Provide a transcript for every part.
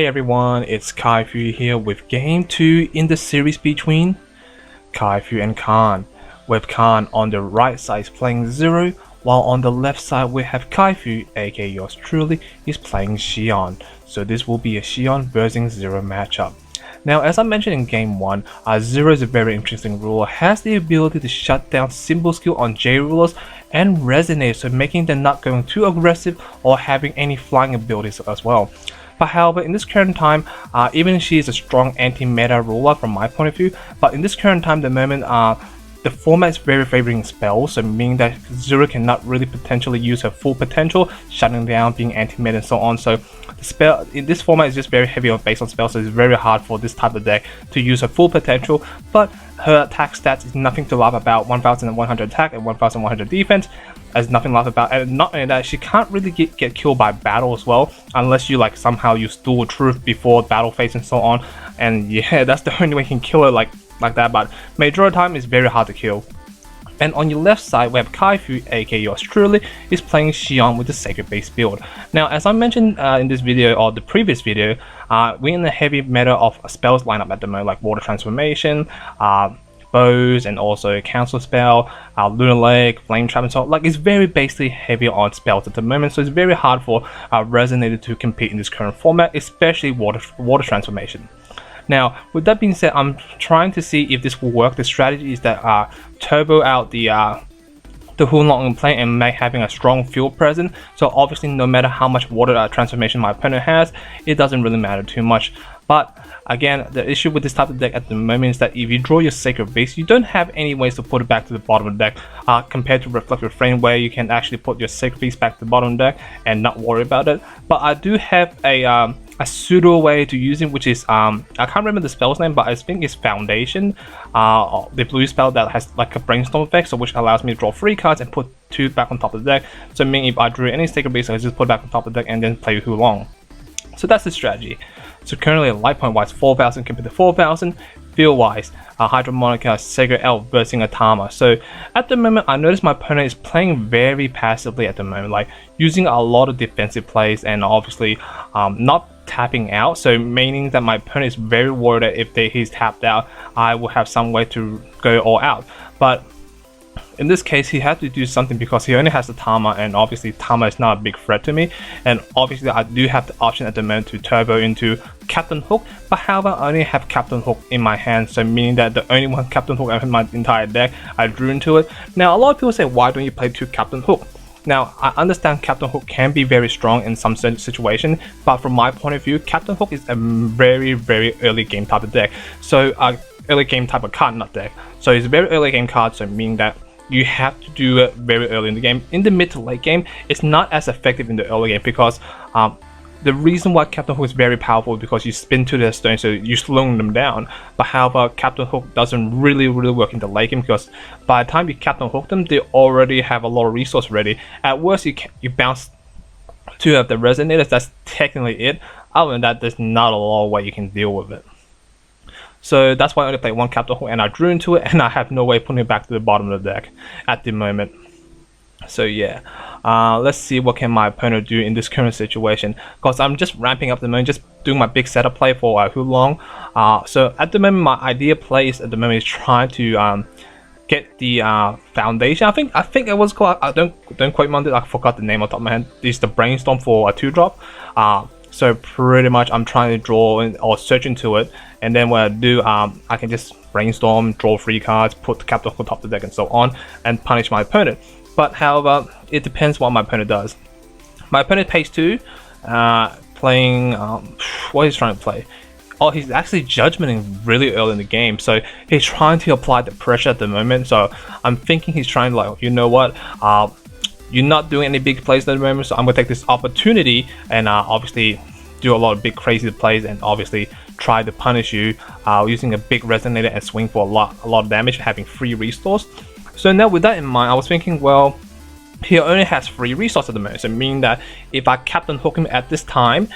Hey everyone, it's Kaifu here with Game 2 in the series between Kaifu and Carn, with Carn on the right side is playing Zero, while on the left side we have Kaifu, aka yours truly, is playing Shion. So this will be a Shion versus Zero matchup. Now, as I mentioned in Game 1, Zero is a very interesting ruler, has the ability to shut down symbol skill on J rulers and resonate, so making them not going too aggressive or having any flying abilities as well. But however, in this current time, even she is a strong anti-meta ruler from my point of view, but in this current time, the moment the format is very favoring spells, so meaning that Zero cannot really potentially use her full potential, shutting down, being anti-meta and so on. So the spell in this format is just very heavy on based on spells, so it's very hard for this type of deck to use her full potential. But her attack stats is nothing to laugh about. 1100 attack and 1100 defense. There's nothing to laugh about, and not only that, she can't really get killed by battle as well, unless you like somehow use dual truth before battle phase and so on. And yeah, that's the only way you can kill her like that. But majority of the time, it's very hard to kill. And on your left side, we have Kaifu, aka yours truly, is playing Shion with the Sacred Base build. Now, as I mentioned in this video or the previous video, we're in the heavy meta of spells lineup at the moment, like Water Transformation, bows, and also Council Spell, Lunar Lake, Flame Trap, and so on. Like, it's very basically heavy on spells at the moment, so it's very hard for Resonator to compete in this current format, especially Water Transformation. Now, with that being said, I'm trying to see if this will work. The strategy is that turbo out the Hulong in play and make having a strong field presence. So obviously, no matter how much water transformation my opponent has, it doesn't really matter too much. But again, the issue with this type of deck at the moment is that if you draw your Sacred Base, you don't have any ways to put it back to the bottom of the deck compared to Reflective Frame, where you can actually put your Sacred Base back to the bottom of the deck and not worry about it. But I do have a pseudo way to use it, which is I can't remember the spell's name, but I think it's Foundation, the blue spell that has like a brainstorm effect, so which allows me to draw 3 cards and put 2 back on top of the deck. So meaning if I drew any Sacred Base, I just put it back on top of the deck and then play Hulong. So that's the strategy. So currently, light point wise, 4,000 compared to 4,000. Field wise, Hydromonica, Sacred Elf versus Atama. So at the moment, I notice my opponent is playing very passively at the moment, like using a lot of defensive plays and obviously not tapping out. So meaning that my opponent is very worried that if he's tapped out, I will have some way to go all out. But in this case, he had to do something because he only has the Tama, and obviously Tama is not a big threat to me. And obviously I do have the option at the moment to turbo into Captain Hook, but however I only have Captain Hook in my hand, so meaning that the only one Captain Hook I have in my entire deck, I drew into it. Now a lot of people say, why don't you play 2 Captain Hook? Now, I understand Captain Hook can be very strong in some situation, but from my point of view, Captain Hook is a very, very early game type of deck. So early game type of card, not deck. So it's a very early game card, so meaning that you have to do it very early in the game. In the mid to late game, it's not as effective in the early game because the reason why Captain Hook is very powerful is because you spin to their stone, so you're slowing them down. But however, Captain Hook doesn't really work in the late game because by the time you Captain Hook them, they already have a lot of resource ready. At worst, you bounce to have the Resonators, that's technically it. Other than that, there's not a lot of way you can deal with it. So that's why I only play 1 Captain Hook and I drew into it, and I have no way putting it back to the bottom of the deck at the moment. So yeah, let's see what can my opponent do in this current situation, because I'm just ramping up the moment, just doing my big setup play for Hulong. So at the moment, my idea plays at the moment is trying to get the Foundation. I think it was called, I don't quite remember, I forgot the name on top of my head. It's the Brainstorm for a 2-drop. So pretty much I'm trying to draw or search into it, and then what I do, I can just brainstorm, draw 3 cards, put the Captain Hook on top of the deck and so on, and punish my opponent. But however, it depends what my opponent does. My opponent pays 2, playing, what he's trying to play? Oh, he's actually judgmenting really early in the game, so he's trying to apply the pressure at the moment. So I'm thinking he's trying to, like, you know what, you're not doing any big plays at the moment, so I'm gonna take this opportunity and obviously do a lot of big crazy plays and obviously try to punish you using a big Resonator and swing for a lot of damage, having 3 restores. So now with that in mind, I was thinking, well, he only has 3 resources at the moment, so meaning that if I Captain Hook him at this time,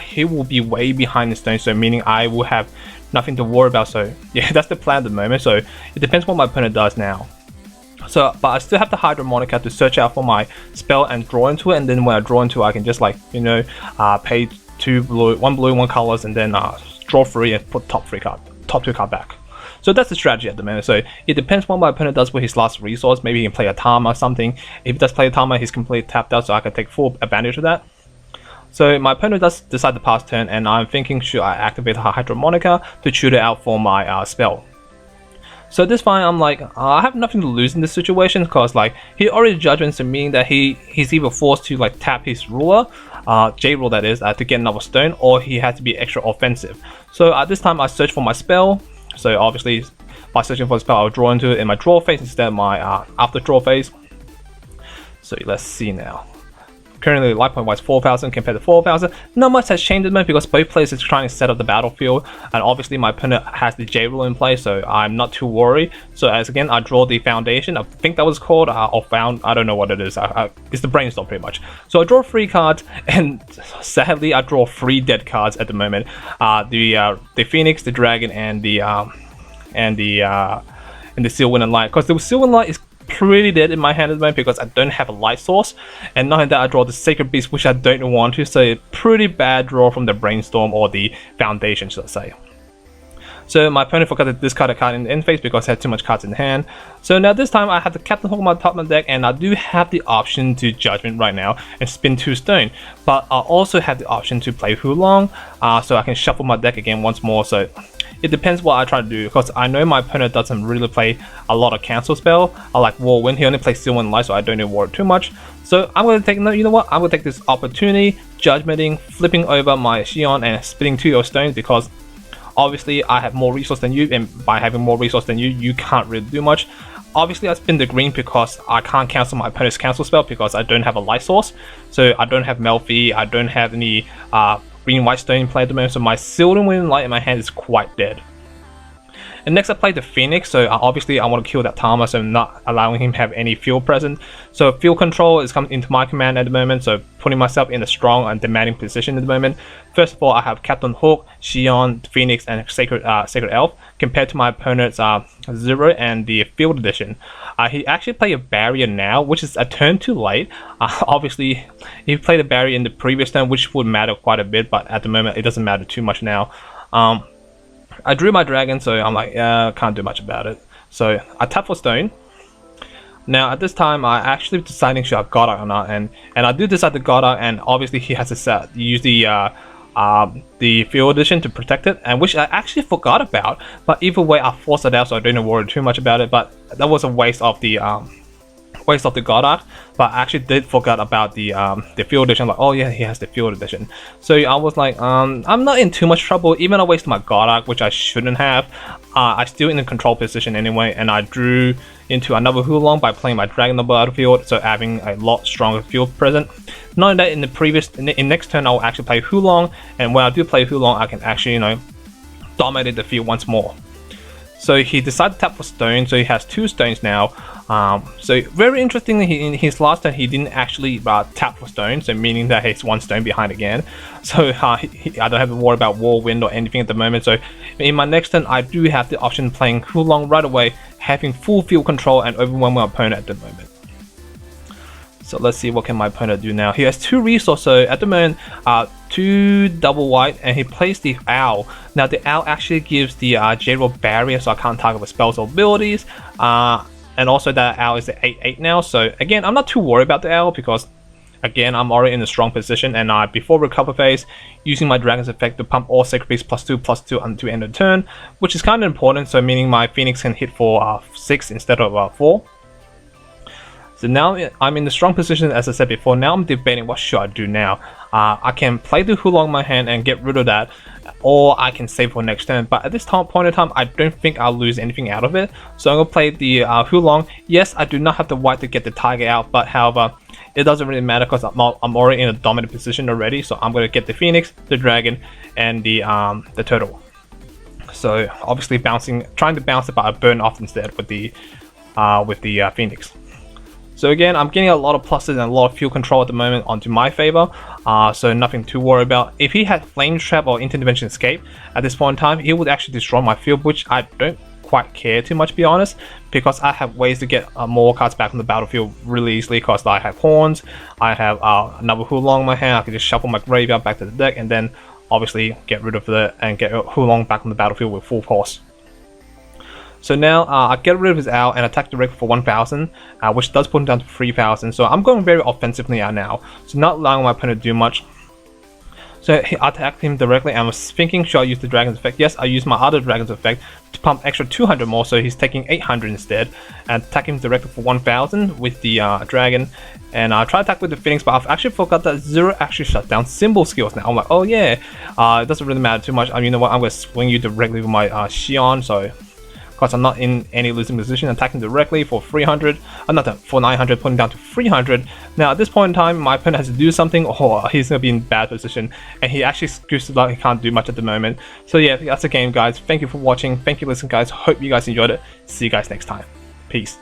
he will be way behind the stone, so meaning I will have nothing to worry about. So yeah, that's the plan at the moment. So it depends what my opponent does now. So, but I still have the Hydromonica to search out for my spell and draw into it, and then when I draw into it, I can just, like, you know, pay 2 blue, 1 blue, 1 colors, and then draw 3 and put top 2 card back. So that's the strategy at the moment. So it depends what my opponent does with his last resource. Maybe he can play a Tama or something. If he does play a Tama, he's completely tapped out, so I can take full advantage of that. So my opponent does decide to pass turn, and I'm thinking, should I activate her Hydromonica to shoot it out for my spell? So at this point, I'm like, I have nothing to lose in this situation, because like he already judgments, meaning that he's either forced to like tap his ruler, J rule that is, to get another stone, or he has to be extra offensive. So at this time, I search for my spell. So obviously, by searching for the spell, I'll draw into it in my draw phase instead of my after draw phase. So let's see now. Currently, life point wise 4,000 compared to 4,000. Not much has changed because both players are trying to set up the battlefield, and obviously my opponent has the J rule in play, so I'm not too worried. So as again, I draw the foundation. I think that was called or found. I don't know what it is. It's the brainstorm pretty much. So I draw 3 cards, and sadly I draw 3 dead cards at the moment. The Phoenix, the Dragon, and the Sylvan Light. Because the Sylvan Light is pretty dead in my hand at the moment because I don't have a light source, and not only that, I draw the Sacred Beast, which I don't want to, so a pretty bad draw from the Brainstorm or the Foundation, should I say. So my opponent forgot to discard a card in the end phase because I had too much cards in hand. So now this time I have the Captain Hook on my top of my deck, and I do have the option to Judgment right now and spin 2 stone, but I also have the option to play Hulong, so I can shuffle my deck again once more. So it depends what I try to do, because I know my opponent doesn't really play a lot of cancel spell. I like Whirlwind, he only plays Sylvan Light, so I don't need to worry too much. So I'm going to take, you know what, I'm going to take this opportunity, Judgmenting, flipping over my Shion and spinning 2 of stones, because obviously I have more resource than you, and by having more resource than you, you can't really do much. Obviously I spin the green because I can't cancel my opponent's cancel spell because I don't have a light source. So I don't have Melfi, I don't have any green white stone in play at the moment, so my Sylvan Light in my hand is quite dead. And next I play the Phoenix, so obviously I want to kill that Tama, so I'm not allowing him to have any field present. So field control is coming into my command at the moment, so putting myself in a strong and demanding position at the moment. First of all, I have Captain Hook, Shion, Phoenix, and Sacred Elf, compared to my opponent's Zero and the Field Edition. He actually played a barrier now, which is a turn too late. Obviously, he played a barrier in the previous turn, which would matter quite a bit, but at the moment it doesn't matter too much now. I drew my dragon, so I'm like, yeah, can't do much about it. So I tap for stone. Now at this time, I actually deciding should I Goddard or not, and I do decide to Goddard, and obviously he has to use the Field Edition to protect it, and which I actually forgot about. But either way, I forced it out, so I don't worry too much about it. But that was a waste of the Goddard, but I actually did forget about the Field Edition. Like, oh yeah, he has the Field Edition. So I was like, I'm not in too much trouble. Even I wasted my Goddard, which I shouldn't have. I still in the control position anyway, and I drew into another Hulong by playing my Dragon on the battlefield, so having a lot stronger field present. Knowing that in next turn I'll actually play Hulong, and when I do play Hulong, I can actually, you know, dominate the field once more. So he decided to tap for stone, so he has 2 stones now. So very interestingly, in his last turn he didn't actually tap for stone, so meaning that he's 1 stone behind again. So I don't have to worry about Whirlwind or anything at the moment. So in my next turn, I do have the option playing Hulong right away, having full field control and overwhelm my opponent at the moment. So let's see what can my opponent do now. He has 2 resources, so at the moment, 2 double white, and he plays the Owl. Now the Owl actually gives the J-Roll barrier, so I can't target with spells or abilities. And also that Owl is the 8/8 now, so again, I'm not too worried about the Owl because, again, I'm already in a strong position, and before recover phase, using my Dragon's effect to pump all Sacred Beasts +2/+2 until end of turn, which is kind of important, so meaning my Phoenix can hit for 6 instead of 4. So now I'm in the strong position, as I said before. Now I'm debating what should I do now. I can play the Hulong in my hand and get rid of that, or I can save for next turn. But at this point in time, I don't think I'll lose anything out of it. So I'm going to play the Hulong. Yes, I do not have the white to get the target out, but however, it doesn't really matter because I'm already in a dominant position already. So I'm going to get the Phoenix, the Dragon, and the Turtle. So obviously trying to bounce it, but I burn off instead with the Phoenix. So again, I'm getting a lot of pluses and a lot of field control at the moment onto my favor, so nothing to worry about. If he had Flame Trap or Interdimension Escape at this point in time, he would actually destroy my field, which I don't quite care too much, to be honest, because I have ways to get more cards back on the battlefield really easily, because I have horns, I have another Hulong in my hand, I can just shuffle my graveyard back to the deck and then obviously get rid of it and get Hulong back on the battlefield with full force. So now I get rid of his owl and attack directly for 1000, which does put him down to 3000. So I'm going very offensively now, so not allowing my opponent to do much. So I attacked him directly and I was thinking, should I use the Dragon's Effect? Yes, I used my other Dragon's Effect to pump extra 200 more, so he's taking 800 instead, and attack him directly for 1000 with the Dragon. And I try to attack with the Phoenix, but I've actually forgot that Zero actually shuts down symbol skills now. I'm like, oh yeah, it doesn't really matter too much. You know what, I'm going to swing you directly with my Shion, so because I'm not in any losing position, attacking directly for 300, for 900, putting down to 300. Now at this point in time, my opponent has to do something, or he's going to be in bad position, and he actually excuses like he can't do much at the moment. So yeah, that's the game, guys. Thank you for watching. Thank you for listening, guys. Hope you guys enjoyed it. See you guys next time. Peace.